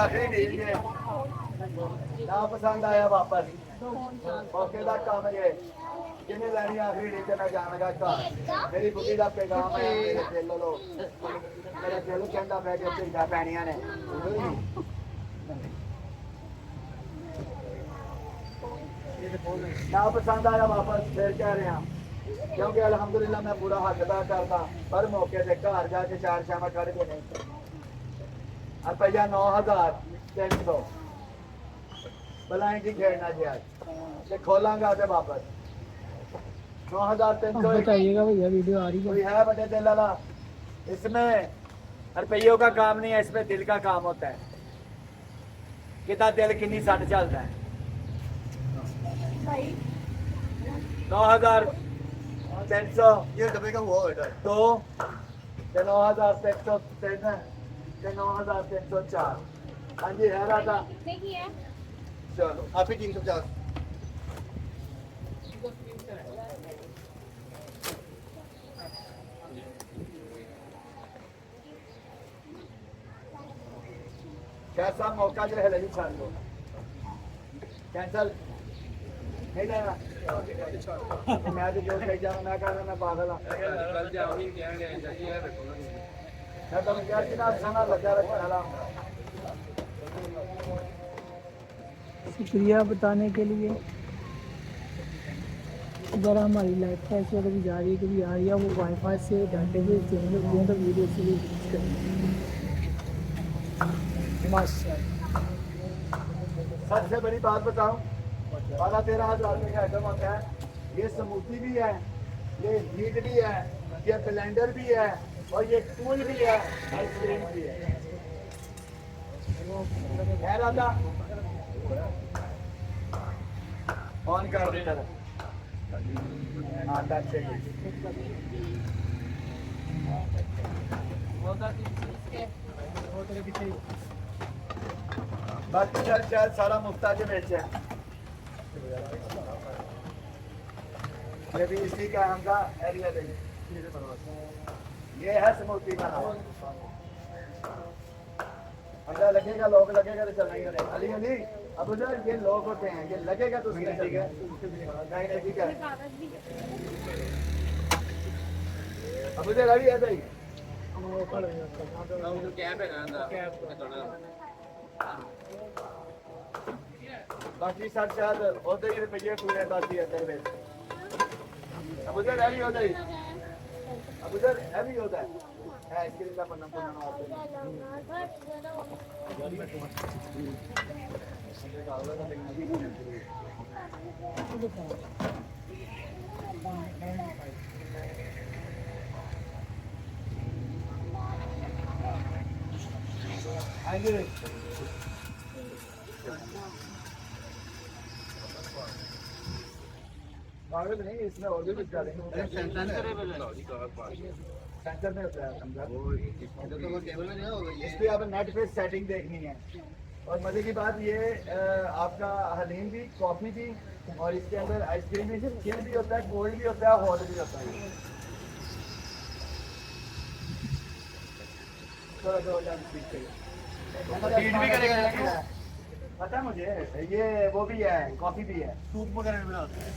आखिरी डील है ना पसंद आया वापस मौके का काम है जिन्हें लैनी आखिरी डील से मैं जान लगा घर मेरी बुढ़ी का पैगाम है मेरे दिल लो मेरे दिल कहता मैं कि भीड़ा पैनिया ने ना पसंद आया वापस फिर कह रहे हैं क्योंकि अल्हम्दुलिल्लाह मैं पूरा हक अदा करता पर मौके से घर जाके 4 शाम कड़ के नहीं रुपया 9300 बुलाएंगी खेलना जी आज खोलांगा तो वापस 9300 बताइएगा भैया वीडियो आ रही कोई है बड़े दिल वाला इसमें रुपयों का काम नहीं है इसमें दिल का काम होता है कितना दिल कितनी सट चलता है 9300 ये डब्बे का हुआ बेटा तो 9303 9304 हाँ जी है राधा चलो आप ही 350 कैसा मौका जो है लगी छान लो कैंसल नहीं लेना मैं तो जो कह जाऊँ मैं कह रहा मैं पागल हूँ मैं तो क्या कि ना खाना लगा रखा शुक्रिया बताने के लिए। अगर हमारी लाइफ कैसे कभी जा रही है कभी आ रही है वो वाईफाई से घंटे से चैनल को तो वीडियो से भी सबसे बड़ी बात बताऊं 12-13 हज़ार का आइटम होता है ये स्मूथी भी है ये हीट भी है ये ब्लेंडर भी है और ये टूल भी है आइसक्रीम भी है राधा ऑन कर दे हाँ बाकी शायद सारा मुफ्ता के बेचे हैं ये भी इसी का हमका एरिया देंगे ये है स्मूथी का नाम अगर लगेगा लोग लगेगा तो चलेंगे अली अली अब उधर ये लोग होते हैं ये लगेगा तो ठीक है नहीं ठीक है अब उधर अभी है भाई बाकी सर शायद होते ही रुपये पूरे बाकी अंदर में अब उधर हैवी होता है अब उधर हैवी होता है आइसक्रीम का पन्ना आएंगे नहीं इसमें और भी कुछ डालेंगे सेंटर में होता है इस पे आप नेट पे सेटिंग देखनी है और मजे की बात ये आपका हलीम भी कॉफी भी और इसके अंदर आइसक्रीम भी चिल भी होता है कोल्ड भी होता है हॉट भी होता है हीट भी करेगा पता है मुझे ये वो भी है कॉफी भी है सूप वगैरह भी बनाते हैं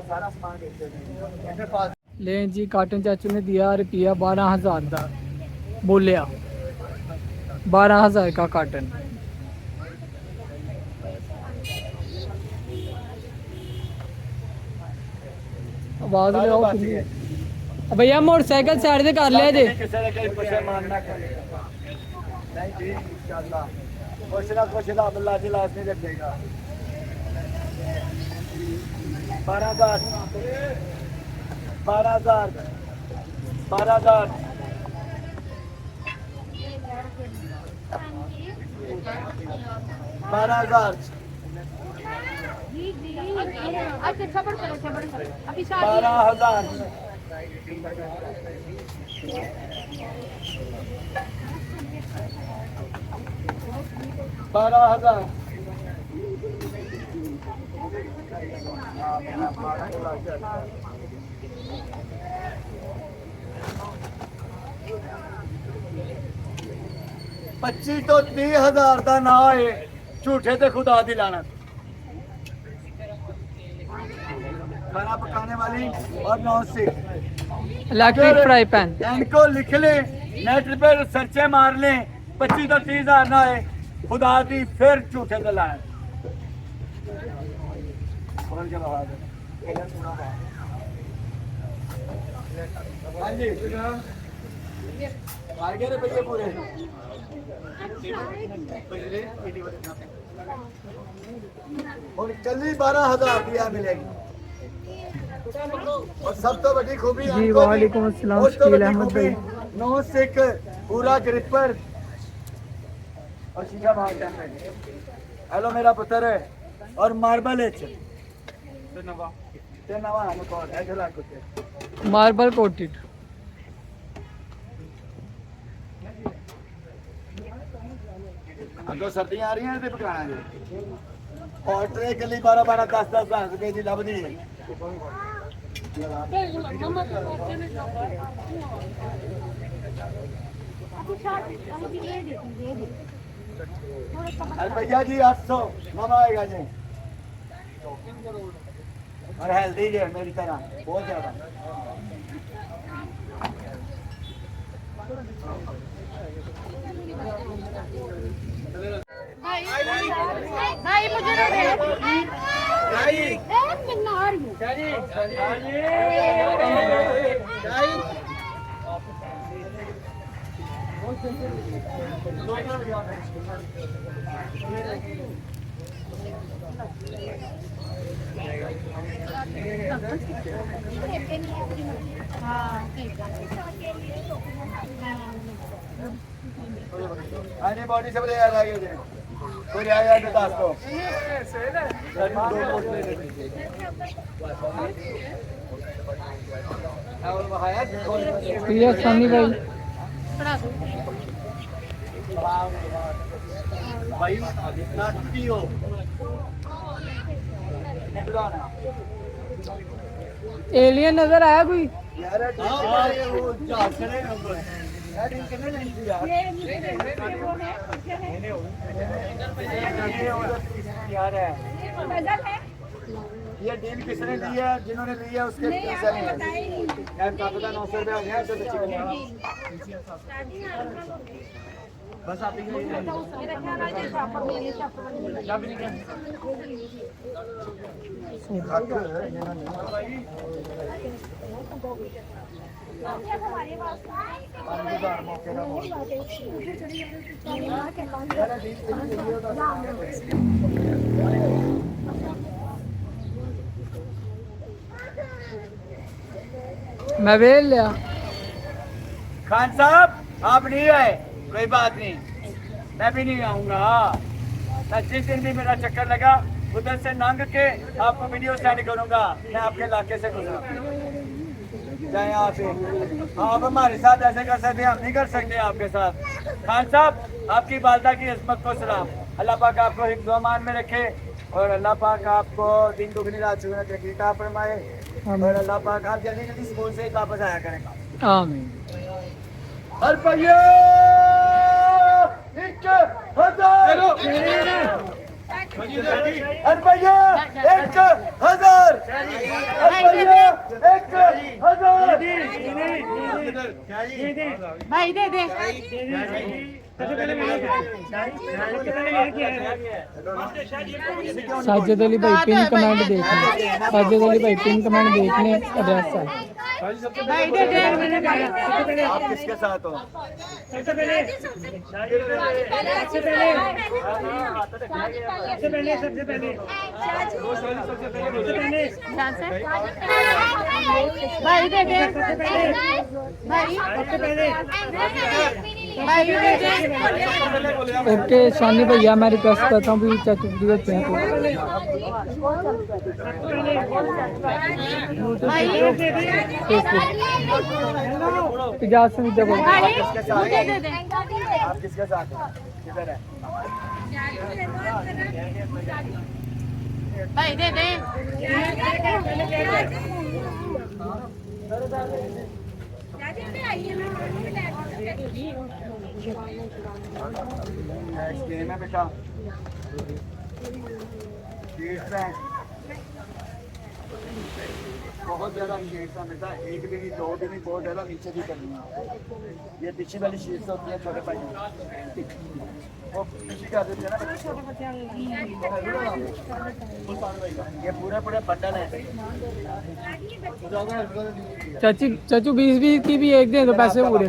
सारा सामान बेचते हैं ले जी काटन चाचू ने दिया रुपया 12,000 का बोलिया 12,000 का काटन आवाज ले आओ भैया मोटरसाइकिल साइड से कर लिया जे कुछ ना अल्लाह जी लाश नहीं रखेगा 12,000 12,000 12,000 12,000 जी जी अच्छा सबर करो अभी शादी 12,000 12,000 25 ਤੋਂ 30,000 ਦਾ ਨਾ ਹੈ ਝੂਠੇ ਤੇ ਖੁਦਾ ਦੀ ਲਾਨਤ खाना पकाने वाली और non stick electric fry pan इनको लिख ले नेट पे सर्चे मार ले 25 तो 30,000 ना है खुदा दी फिर झूठे ते लाए हाँ जी आ गए रे भैया पूरे और चली 12,000 रुपया मिलेगी और सब तो बड़ी खूबी जी वालेकुम अस्सलाम शकील अहमद भाई नो स्टिक पूरा ग्रिपर और शीशा बाहर हेलो मेरा पुत्र है और मार्बल है ते नवा हम कौन ऐसे लाख कुछ मार्बल कोटेड अगो सर्दियां आ रही हैं ते पकाना जी और ट्रे के लिए 12 10 10 रुपए की लभदी है भैया जी 800 मामा आएगा जी और हेल्दी है मेरी तरह बहुत ज्यादा भाई मुझे ना दे मैं नहा रही हूँ आने बॉडी सब ले आ रहा है कोई आया तो दास को प्रिया सनी भाई भाई जितना पियो एलियन नजर आया कोई यार वो झांकने यार ये कितने नहीं थी यार यार है ये डील किसने ली है जिन्होंने ली है उसके पैसे नहीं है यार का पता 900 रुपया हो गया तो बच्चे बस आप मैं वेल लिया खान साहब आप नहीं आए कोई बात नहीं मैं भी नहीं आऊंगा मैं जिस दिन भी मेरा चक्कर लगा उधर से लंघ के आपको वीडियो सेंड करूंगा मैं आपके इलाके से गुजरा जाए आप आप हमारे साथ ऐसे कर सकते हैं हम नहीं कर सकते आपके साथ खान साहब आपकी वालदा की इस्मत को सलाम अल्लाह पाक आपको हिफ्ज़ अमान में रखे और अल्लाह पाक आपको दिन दुगनी रात चुगनी तरक्की का फरमाए और अल्लाह पाक आप जल्दी जल्दी स्कूल से वापस आया करेंगे आमीन रुपये 1,000 रुपये 1,000 भाई दे दे साजिद अली भाई पिन कमेंट देखने साजिद अली भाई पिन कमेंट देखने एड्रेस है भाई दे दे आप किसके साथ हो सबसे पहले भाई दे दे भाई सबसे पहले ओके शानी भैया, मैं रिक्वेस्ट करता हूँ भी चाचू की बच्चे हैं तो इजाज़त से नीचे बोलो। किसके साथ हैं? आप किसके साथ हैं? किधर है? भाई दे दे नेक्स्ट गेम है बेटा। शेड्स हैं, बहुत ज्यादा शेड्स हैं बेटा, एक भी नहीं, दो भी नहीं, बहुत ज्यादा नीचे भी करनी है। ये पीछे वाली शेड्स होती है छोटे भाई, वो पीछे कर देते हैं ना। ये पूरे पूरे बंडल है। चाची चाचू 20-20 की भी एक दे दो पैसे पूरे।